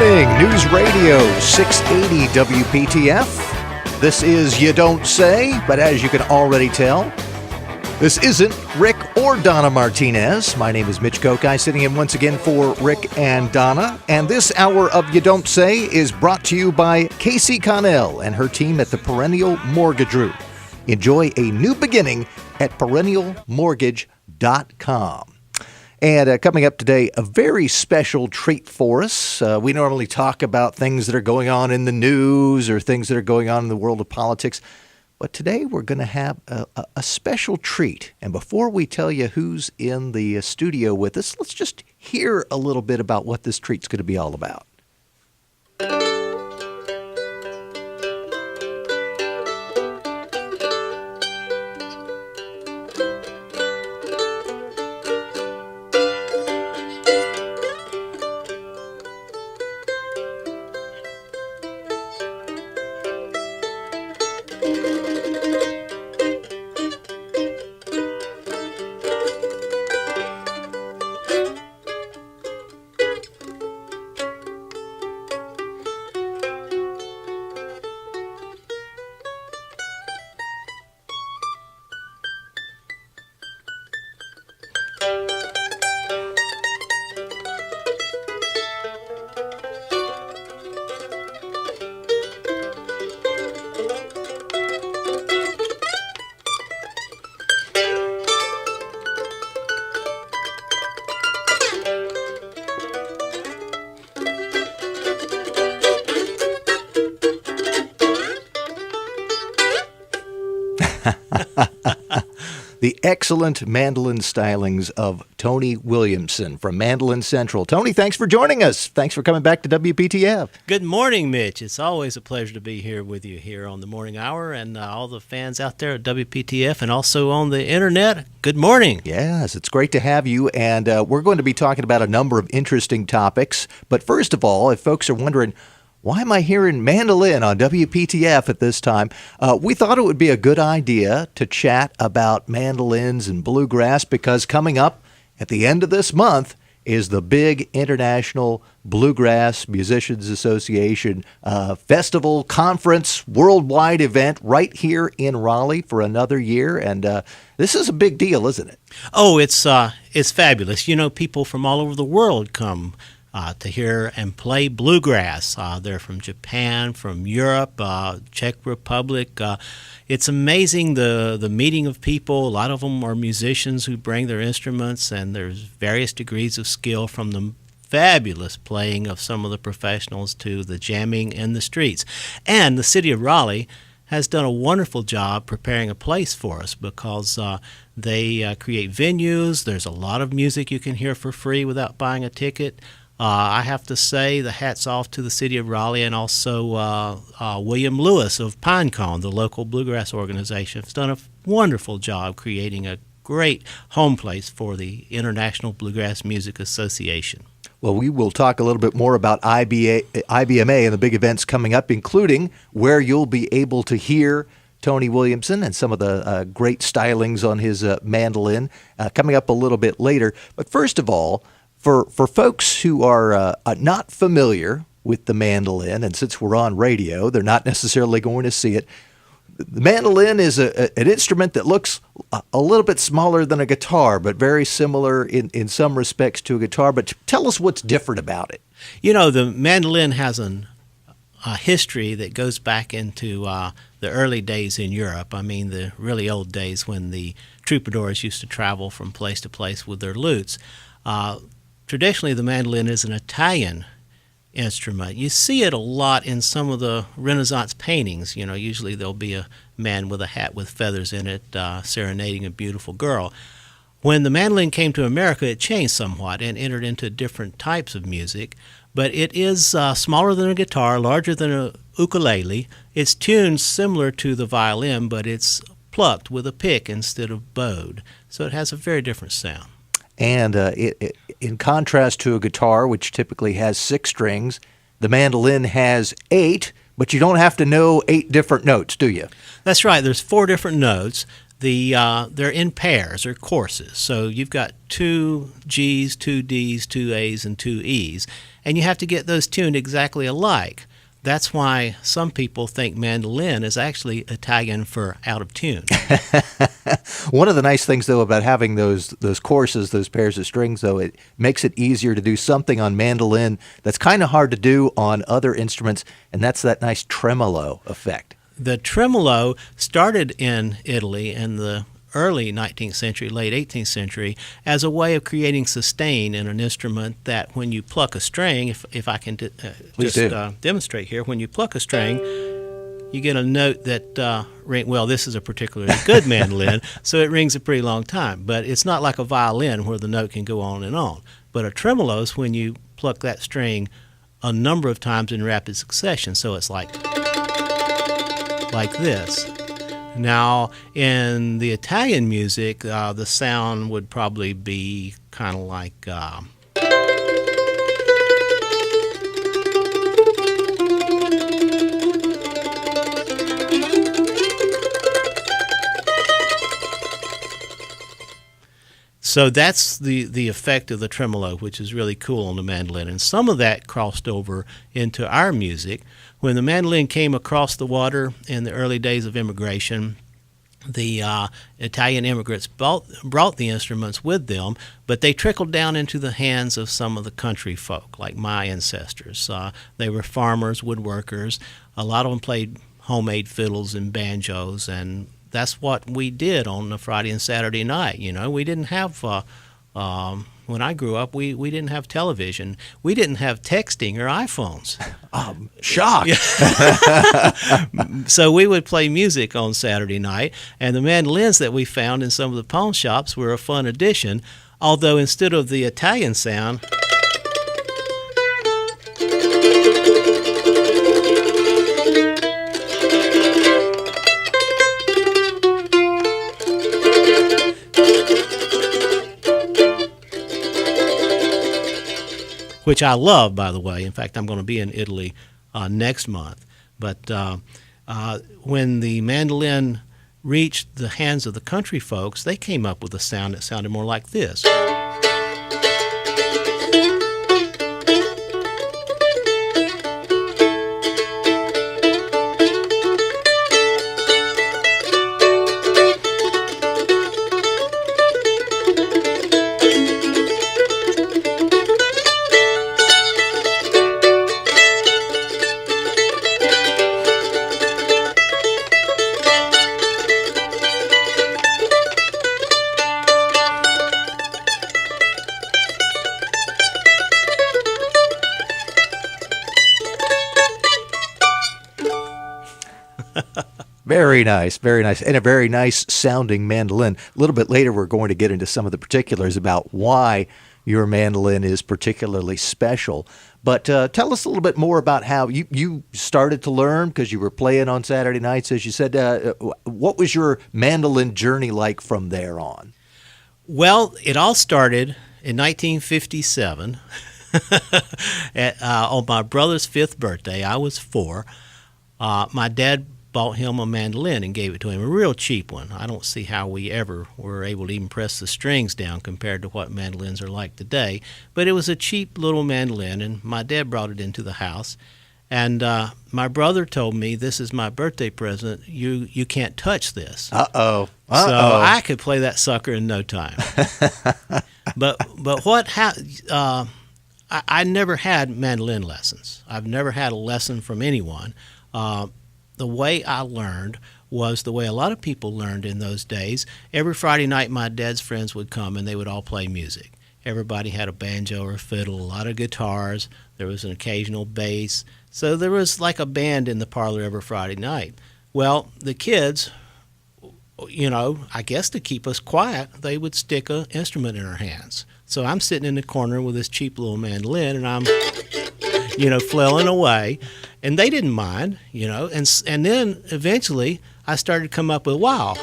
morning, News Radio 680 WPTF. This is You Don't Say, but as you can already tell, this isn't Rick or Donna Martinez. My name is Mitch Kokai, sitting in once again for Rick and Donna. And this hour of You Don't Say is brought to you by Casey Connell and her team at the Perennial Mortgage Group. Enjoy a new beginning at perennialmortgage.com. And coming up today, a very special treat for us. We normally talk about things that are going on in the news or things that are going on in the world of politics. But today we're going to have a special treat. And before we tell you who's in the studio with us, let's just hear a little bit about what this treat's going to be all about. The excellent mandolin stylings of Tony Williamson from Mandolin Central. Tony, thanks for joining us. Thanks for coming back to WPTF. Good morning, Mitch. It's always a pleasure to be here with you here on the Morning Hour and all the fans out there at WPTF and also on the internet. Good morning. Yes, it's great to have you. And we're going to be talking about a number of interesting topics. But first of all, if folks are wondering, why am I hearing mandolin on WPTF at this time? We thought it would be a good idea to chat about mandolins and bluegrass because coming up at the end of this month is the big International Bluegrass Musicians Association Festival Conference worldwide event right here in Raleigh for another year. And this is a big deal, isn't it? Oh, it's fabulous. You know, people from all over the world come to hear and play bluegrass. They're from Japan, from Europe, Czech Republic. It's amazing the meeting of people. A lot of them are musicians who bring their instruments, and there's various degrees of skill from the fabulous playing of some of the professionals to the jamming in the streets. And the city of Raleigh has done a wonderful job preparing a place for us because they create venues. There's a lot of music you can hear for free without buying a ticket. I have to say the hat's off to the city of Raleigh and also William Lewis of Pinecone, the local bluegrass organization, has done a wonderful job creating a great home place for the International Bluegrass Music Association. Well, we will talk a little bit more about IBMA and the big events coming up, including where you'll be able to hear Tony Williamson and some of the great stylings on his mandolin coming up a little bit later. But first of all, For folks who are not familiar with the mandolin, and since we're on radio, they're not necessarily going to see it, the mandolin is an instrument that looks a little bit smaller than a guitar, but very similar in some respects to a guitar. But tell us what's different about it. You know, the mandolin has a history that goes back into the early days in Europe. I mean, the really old days when the troubadours used to travel from place to place with their lutes. Traditionally, the mandolin is an Italian instrument. You see it a lot in some of the Renaissance paintings. You know, usually there'll be a man with a hat with feathers in it serenading a beautiful girl. When the mandolin came to America, it changed somewhat and entered into different types of music. But it is smaller than a guitar, larger than a ukulele. It's tuned similar to the violin, but it's plucked with a pick instead of bowed. So it has a very different sound. And in contrast to a guitar, which typically has 6 strings, the mandolin has 8, but you don't have to know 8 different notes, do you? That's right. There's 4 different notes. They're in pairs or courses. So you've got 2 G's, 2 D's, 2 A's, and 2 E's. and you have to get those tuned exactly alike. That's why some people think mandolin is actually Italian for out of tune. One of the nice things, though, about having those courses, those pairs of strings, though, it makes it easier to do something on mandolin that's kind of hard to do on other instruments, and that's that nice tremolo effect. The tremolo started in Italy in the early 19th century, late 18th century, as a way of creating sustain in an instrument that when you pluck a string, if I can demonstrate here, when you pluck a string, you get a note that well, this is a particularly good mandolin, so it rings a pretty long time. But it's not like a violin where the note can go on and on. But a tremolo is when you pluck that string a number of times in rapid succession, so it's like this. Now, in the Italian music, the sound would probably be kind of like... So that's the effect of the tremolo, which is really cool on the mandolin. And some of that crossed over into our music. When the mandolin came across the water in the early days of immigration, the Italian immigrants brought the instruments with them, but they trickled down into the hands of some of the country folk, like my ancestors. They were farmers, woodworkers. A lot of them played homemade fiddles and banjos, and that's what we did on the Friday and Saturday night. You know, we didn't have, when I grew up, we didn't have television. We didn't have texting or iPhones. Shock. So we would play music on Saturday night, and the mandolins that we found in some of the pawn shops were a fun addition, although instead of the Italian sound, which I love, by the way. In fact, I'm going to be in Italy next month. But when the mandolin reached the hands of the country folks, they came up with a sound that sounded more like this. Very nice, and a very nice sounding mandolin. A little bit later, we're going to get into some of the particulars about why your mandolin is particularly special. But tell us a little bit more about how you started to learn, because you were playing on Saturday nights, as you said. What was your mandolin journey like from there on? Well, it all started in 1957 on my brother's 5th birthday. I was 4. My dad bought him a mandolin and gave it to him, a real cheap one. I don't see how we ever were able to even press the strings down compared to what mandolins are like today. But it was a cheap little mandolin, and my dad brought it into the house. And my brother told me, "This is my birthday present. You can't touch this." Uh-oh. So I could play that sucker in no time. But I never had mandolin lessons. I've never had a lesson from anyone. The way I learned was the way a lot of people learned in those days. Every Friday night, my dad's friends would come, and they would all play music. Everybody had a banjo or a fiddle, a lot of guitars. There was an occasional bass. So there was like a band in the parlor every Friday night. Well, the kids, you know, I guess to keep us quiet, they would stick an instrument in our hands. So I'm sitting in the corner with this cheap little mandolin, and I'm, flailing away. And they didn't mind, and then eventually I started to come up with, wow,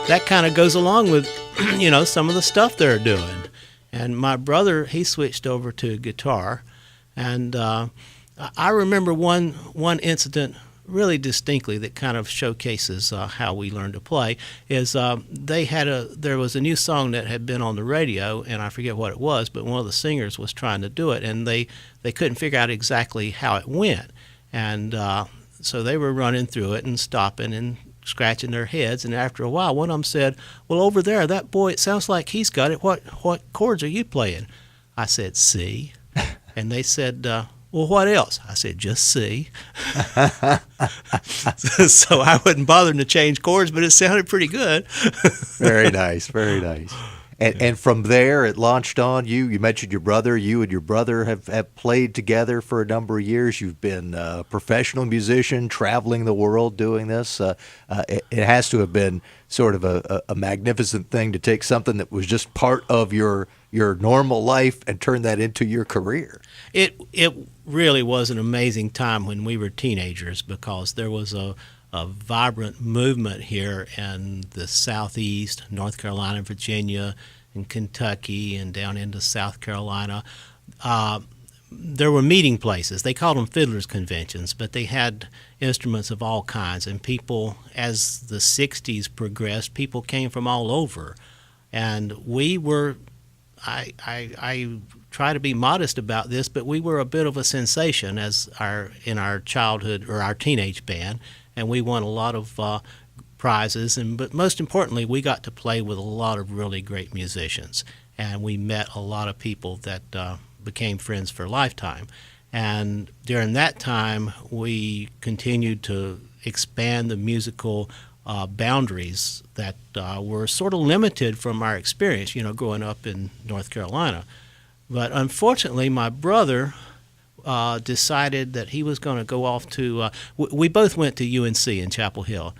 that kind of goes along with, some of the stuff they're doing. And my brother, he switched over to guitar. And I remember one incident really distinctly that kind of showcases how we learned to play is there was a new song that had been on the radio, and I forget what it was, but one of the singers was trying to do it, and they couldn't figure out exactly how it went. And so they were running through it and stopping and scratching their heads, and after a while one of them said, "Well, over there, that boy, it sounds like he's got it. What chords are you playing?" I said, "C." And they said, "Well, what else?" I said, "Just C." So I wasn't bothering to change chords, but it sounded pretty good. Very nice, very nice. And from there, it launched on you. You mentioned your brother. You and your brother have played together for a number of years. You've been a professional musician, traveling the world doing this. It has to have been sort of a magnificent thing to take something that was just part of your normal life and turn that into your career. It really was an amazing time when we were teenagers, because there was a vibrant movement here in the Southeast, North Carolina, Virginia, and Kentucky, and down into South Carolina. There were meeting places. They called them fiddlers' conventions, but they had instruments of all kinds. And people, as the 60s progressed, people came from all over. And we were, I try to be modest about this, but we were a bit of a sensation in our childhood or our teenage band. And we won a lot of prizes, but most importantly, we got to play with a lot of really great musicians, and we met a lot of people that became friends for a lifetime. And during that time, we continued to expand the musical boundaries that were sort of limited from our experience, growing up in North Carolina. But unfortunately, my brother decided that he was going to go off to we both went to UNC in Chapel Hill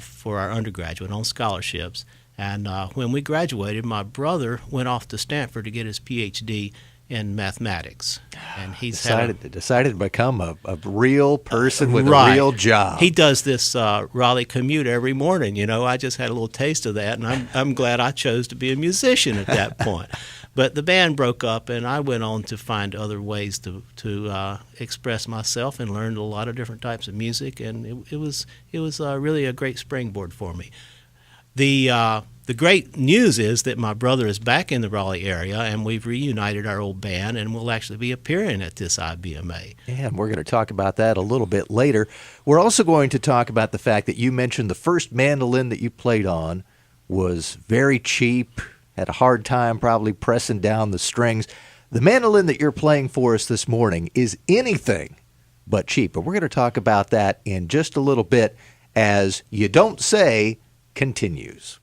for our undergraduate on scholarships, and when we graduated, my brother went off to Stanford to get his PhD in mathematics, and he's decided to become a real person with a real job. He does this Raleigh commute every morning. I just had a little taste of that, and I'm glad I chose to be a musician at that point. But the band broke up, and I went on to find other ways to express myself, and learned a lot of different types of music, and it was really a great springboard for me. The great news is that my brother is back in the Raleigh area, and we've reunited our old band, and we'll actually be appearing at this IBMA. Yeah, and we're going to talk about that a little bit later. We're also going to talk about the fact that you mentioned the first mandolin that you played on was very cheap, had a hard time probably pressing down the strings. The mandolin that you're playing for us this morning is anything but cheap, but we're going to talk about that in just a little bit as You Don't Say continues.